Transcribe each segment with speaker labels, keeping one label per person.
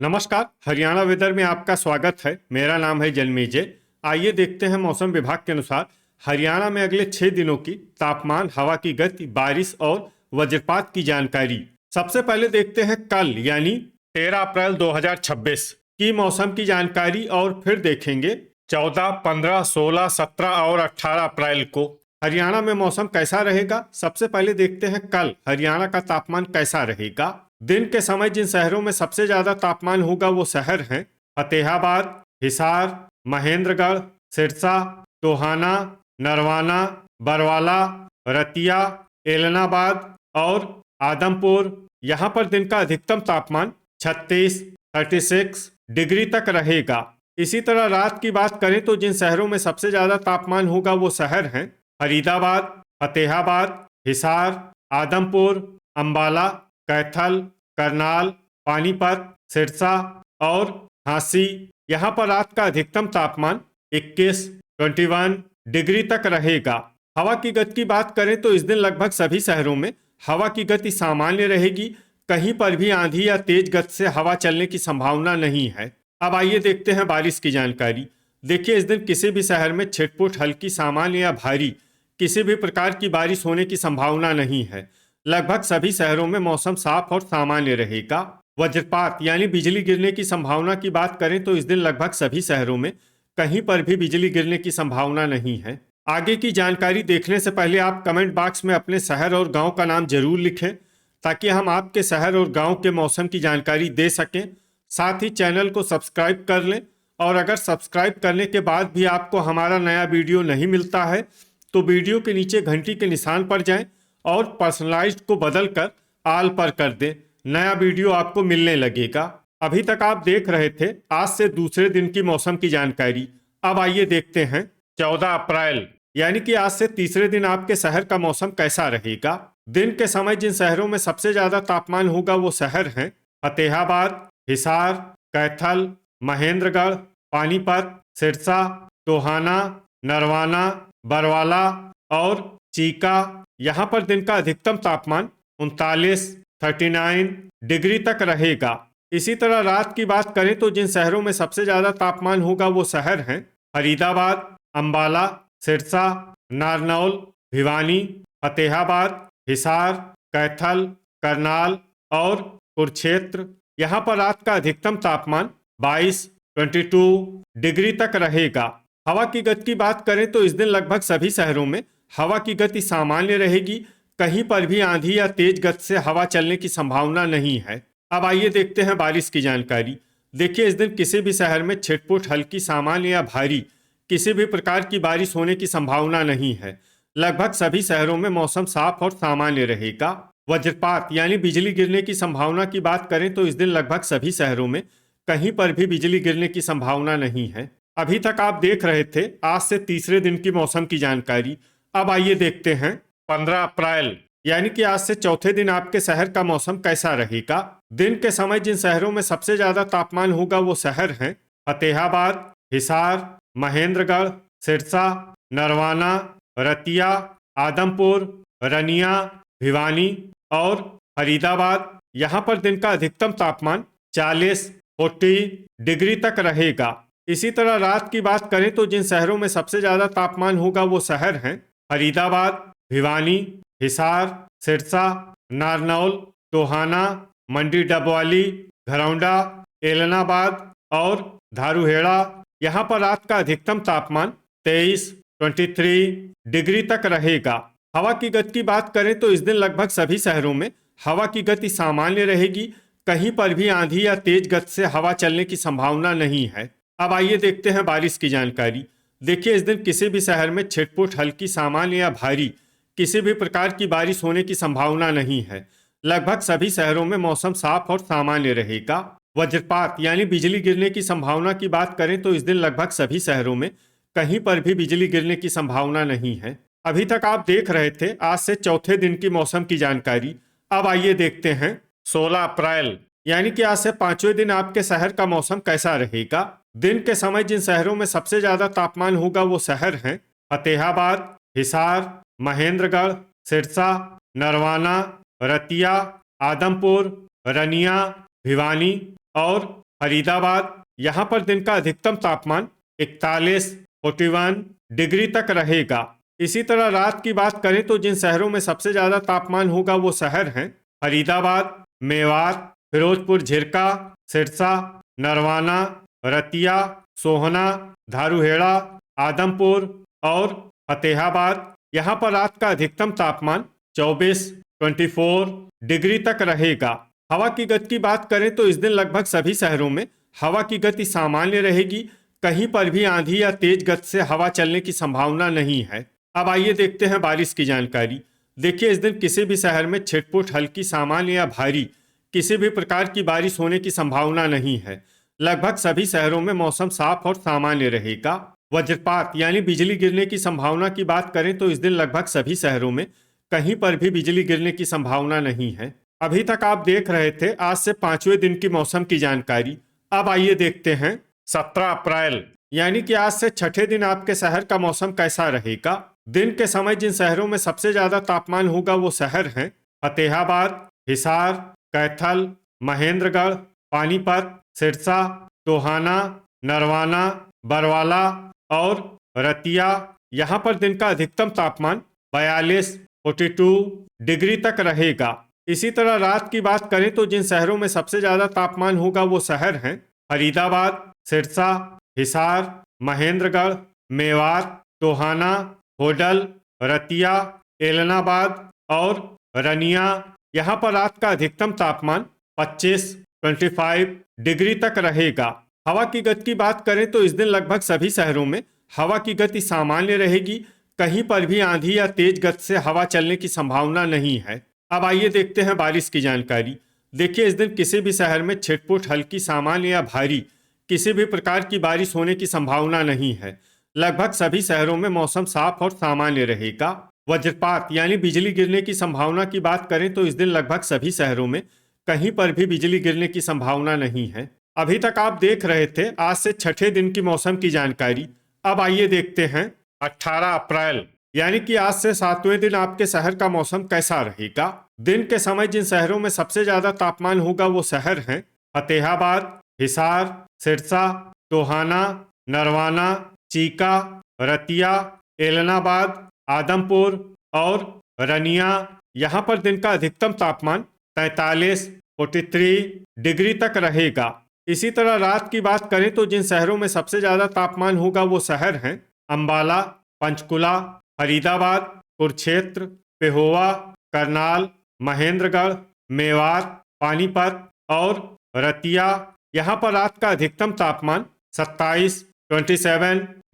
Speaker 1: नमस्कार। हरियाणा वेदर में आपका स्वागत है। मेरा नाम है जन्मेजय। आइए देखते हैं मौसम विभाग के अनुसार हरियाणा में अगले 6 दिनों की तापमान, हवा की गति, बारिश और वज्रपात की जानकारी। सबसे पहले देखते हैं कल यानी 13 अप्रैल 2026 की मौसम की जानकारी और फिर देखेंगे 14, 15, 16, 17 और 18 अप्रैल को हरियाणा में मौसम कैसा रहेगा। सबसे पहले देखते हैं कल हरियाणा का तापमान कैसा रहेगा। दिन के समय जिन शहरों में सबसे ज्यादा तापमान होगा वो शहर हैं फतेहाबाद, हिसार, महेंद्रगढ़, सिरसा, टोहाना, नरवाना, बरवाला, रतिया, एलनाबाद और आदमपुर। यहाँ पर दिन का अधिकतम तापमान 36 डिग्री तक रहेगा। इसी तरह रात की बात करें तो जिन शहरों में सबसे ज्यादा तापमान होगा वो शहर हैं फरीदाबाद, फतेहाबाद, हिसार, आदमपुर, अंबाला, कैथल, करनाल, पानीपत, सिरसा और झांसी। यहाँ पर रात का अधिकतम तापमान 21 डिग्री तक रहेगा। हवा की गति की बात करें तो इस दिन लगभग सभी शहरों में हवा की गति सामान्य रहेगी। कहीं पर भी आंधी या तेज गति से हवा चलने की संभावना नहीं है। अब आइए देखते हैं बारिश की जानकारी। देखिए, इस दिन किसी भी शहर में छिटपुट, हल्की, सामान्य या भारी किसी भी प्रकार की बारिश होने की संभावना नहीं है। लगभग सभी शहरों में मौसम साफ और सामान्य रहेगा। वज्रपात यानी बिजली गिरने की संभावना की बात करें तो इस दिन लगभग सभी शहरों में कहीं पर भी बिजली गिरने की संभावना नहीं है। आगे की जानकारी देखने से पहले आप कमेंट बॉक्स में अपने शहर और गांव का नाम जरूर लिखें ताकि हम आपके शहर और गांव के मौसम की जानकारी दे सकें। साथ ही चैनल को सब्सक्राइब कर लें और अगर सब्सक्राइब करने के बाद भी आपको हमारा नया वीडियो नहीं मिलता है तो वीडियो के नीचे घंटी के निशान पर जाएं और पर्सनलाइज्ड को बदलकर आल पर कर दें। नया वीडियो आपको मिलने लगेगा। अभी तक आप देख रहे थे आज से दूसरे दिन की मौसम की जानकारी। अब आइए देखते हैं 14 अप्रैल यानी कि आज से तीसरे दिन आपके शहर का मौसम कैसा रहेगा। दिन के समय जिन शहरों में सबसे ज्यादा तापमान होगा वो शहर हैं फतेहाबाद, हिसार, कैथल, महेंद्रगढ़, पानीपत, सिरसा, टोहाना, नरवाना, बरवाला और चीका। यहाँ पर दिन का अधिकतम तापमान 39 डिग्री तक रहेगा। इसी तरह रात की बात करें तो जिन शहरों में सबसे ज्यादा तापमान होगा वो शहर हैं फरीदाबाद, अंबाला, सिरसा, नारनौल, भिवानी, फतेहाबाद, हिसार, कैथल, करनाल और कुरुक्षेत्र। यहाँ पर रात का अधिकतम तापमान 22 डिग्री तक रहेगा। हवा की गति की बात करें तो इस दिन लगभग सभी शहरों में हवा की गति सामान्य रहेगी। कहीं पर भी आंधी या तेज गति से हवा चलने की संभावना नहीं है। अब आइए देखते हैं बारिश की जानकारी। देखिए, इस दिन किसी भी शहर में छिटपुट, हल्की, सामान्य या भारी किसी भी प्रकार की बारिश होने की संभावना नहीं है। लगभग सभी शहरों में मौसम साफ और सामान्य रहेगा। वज्रपात यानी बिजली गिरने की संभावना की बात करें तो इस दिन लगभग सभी शहरों में कहीं पर भी बिजली गिरने की संभावना नहीं है। अभी तक आप देख रहे थे आज से तीसरे दिन की मौसम की जानकारी। अब आइए देखते हैं 15 अप्रैल यानी कि आज से चौथे दिन आपके शहर का मौसम कैसा रहेगा। दिन के समय जिन शहरों में सबसे ज्यादा तापमान होगा वो शहर हैं फतेहाबाद, हिसार, महेंद्रगढ़, सिरसा, नरवाना, रतिया, आदमपुर, रनिया, भिवानी और फरीदाबाद। यहाँ पर दिन का अधिकतम तापमान 40 डिग्री तक रहेगा। इसी तरह रात की बात करें तो जिन शहरों में सबसे ज्यादा तापमान होगा वो शहर हैं फरीदाबाद, भिवानी, हिसार, सिरसा, नारनौल, टोहाना, मंडी डबवाली, घरौंडा, एलनाबाद और धारूहेड़ा। यहाँ पर रात का अधिकतम तापमान 23 डिग्री तक रहेगा। हवा की गति की बात करें तो इस दिन लगभग सभी शहरों में हवा की गति सामान्य रहेगी। कहीं पर भी आंधी या तेज गति से हवा चलने की संभावना नहीं है। अब आइए देखते हैं बारिश की जानकारी। देखिए, इस दिन किसी भी शहर में छिटपुट, हल्की, सामान्य या भारी किसी भी प्रकार की बारिश होने की संभावना नहीं है। लगभग सभी शहरों में मौसम साफ और सामान्य रहेगा। वज्रपात यानी बिजली गिरने की संभावना की बात करें तो इस दिन लगभग सभी शहरों में कहीं पर भी बिजली गिरने की संभावना नहीं है। अभी तक आप देख रहे थे आज से चौथे दिन की मौसम की जानकारी। अब आइए देखते हैं 16 अप्रैल यानी कि आज से पांचवें दिन आपके शहर का मौसम कैसा रहेगा। दिन के समय जिन शहरों में सबसे ज्यादा तापमान होगा वो शहर हैं फतेहाबाद, हिसार, महेंद्रगढ़, सिरसा, नरवाना, रतिया, आदमपुर, रनिया, भिवानी और फरीदाबाद, यहाँ पर दिन का अधिकतम तापमान 41 डिग्री तक रहेगा। इसी तरह रात की बात करें तो जिन शहरों में सबसे ज्यादा तापमान होगा वो शहर हैं फरीदाबाद, मेवात, फिरोजपुर झिरका, सिरसा, नरवाना, रतिया, सोहना, धारूहेड़ा, आदमपुर और फतेहाबाद। यहाँ पर रात का अधिकतम तापमान 24 डिग्री तक रहेगा। हवा की गति की बात करें तो इस दिन लगभग सभी शहरों में हवा की गति सामान्य रहेगी। कहीं पर भी आंधी या तेज गति से हवा चलने की संभावना नहीं है। अब आइए देखते हैं बारिश की जानकारी। देखिए, इस दिन किसी भी शहर में छिटपुट, हल्की, सामान्य या भारी किसी भी प्रकार की बारिश होने की संभावना नहीं है। लगभग सभी शहरों में मौसम साफ और सामान्य रहेगा। वज्रपात यानी बिजली गिरने की संभावना की बात करें तो इस दिन लगभग सभी शहरों में कहीं पर भी बिजली गिरने की संभावना नहीं है। अभी तक आप देख रहे थे आज से 5वें दिन की मौसम की जानकारी। अब आइए देखते हैं 17 अप्रैल यानी कि आज से छठे दिन आपके शहर का मौसम कैसा रहेगा। दिन के समय जिन शहरों में सबसे ज्यादा तापमान होगा वो शहर हैं फतेहाबाद, हिसार, कैथल, महेंद्रगढ़, पानीपत, सिरसा, टोहाना, नरवाना, बरवाला और रतिया। यहाँ पर दिन का अधिकतम तापमान 42 डिग्री तक रहेगा। इसी तरह रात की बात करें तो जिन शहरों में सबसे ज्यादा तापमान होगा वो शहर हैं फरीदाबाद, सिरसा, हिसार, महेंद्रगढ़, मेवात, टोहाना, होडल, रतिया, एलनाबाद और रनिया। यहाँ पर रात का अधिकतम तापमान 25 डिग्री तक रहेगा। हवा की गति की बात करें तो इस दिन लगभग सभी शहरों में हवा की गति सामान्य रहेगी। कहीं पर भी आंधी या तेज गति से हवा चलने की संभावना नहीं है। अब आइए देखते हैं बारिश की जानकारी। देखिए, इस दिन किसी भी शहर में छिटपुट, हल्की, सामान्य या भारी किसी भी प्रकार की बारिश होने की संभावना नहीं है। लगभग सभी शहरों में मौसम साफ और सामान्य रहेगा। वज्रपात यानी बिजली गिरने की संभावना की बात करें तो इस दिन लगभग सभी शहरों में कहीं पर भी बिजली गिरने की संभावना नहीं है। अभी तक आप देख रहे थे आज से छठे दिन की मौसम की जानकारी। अब आइए देखते हैं 18 अप्रैल यानी कि आज से 7वें दिन आपके शहर का मौसम कैसा रहेगा। दिन के समय जिन शहरों में सबसे ज्यादा तापमान होगा वो शहर हैं फतेहाबाद, हिसार, सिरसा, टोहाना, नरवाना, चीका, रतिया, एलनाबाद, आदमपुर और रनिया। यहाँ पर दिन का अधिकतम तापमान 43 डिग्री तक रहेगा। इसी तरह रात की बात करें तो जिन शहरों में सबसे ज्यादा तापमान होगा वो शहर हैं अंबाला, पंचकुला, फरीदाबाद, कुरुक्षेत्र, पेहोवा, करनाल, महेंद्रगढ़, मेवात, पानीपत और रतिया। यहाँ पर रात का अधिकतम तापमान 27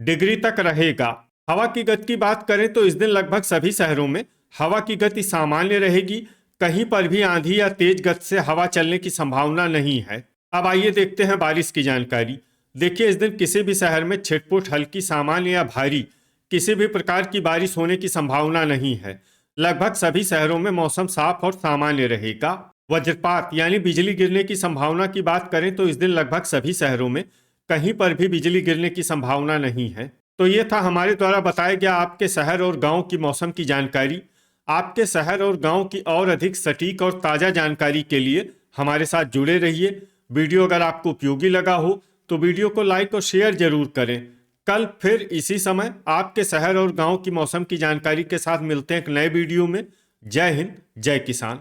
Speaker 1: डिग्री तक रहेगा। हवा की गति की बात करें तो इस दिन लगभग सभी शहरों में हवा की गति सामान्य रहेगी। कहीं पर भी आंधी या तेज गति से हवा चलने की संभावना नहीं है। अब आइए देखते हैं बारिश की जानकारी। देखिए, इस दिन किसी भी शहर में छिटपुट, हल्की, सामान्य या भारी किसी भी प्रकार की बारिश होने की संभावना नहीं है। लगभग सभी शहरों में मौसम साफ और सामान्य रहेगा। वज्रपात यानी बिजली गिरने की संभावना की बात करें तो इस दिन लगभग सभी शहरों में कहीं पर भी बिजली गिरने की संभावना नहीं है। तो ये था हमारे द्वारा बताया गया आपके शहर और गांव की मौसम की जानकारी। आपके शहर और गांव की और अधिक सटीक और ताज़ा जानकारी के लिए हमारे साथ जुड़े रहिए। वीडियो अगर आपको उपयोगी लगा हो तो वीडियो को लाइक और शेयर जरूर करें। कल फिर इसी समय आपके शहर और गांव की मौसम की जानकारी के साथ मिलते हैं एक नए वीडियो में। जय हिंद, जय किसान।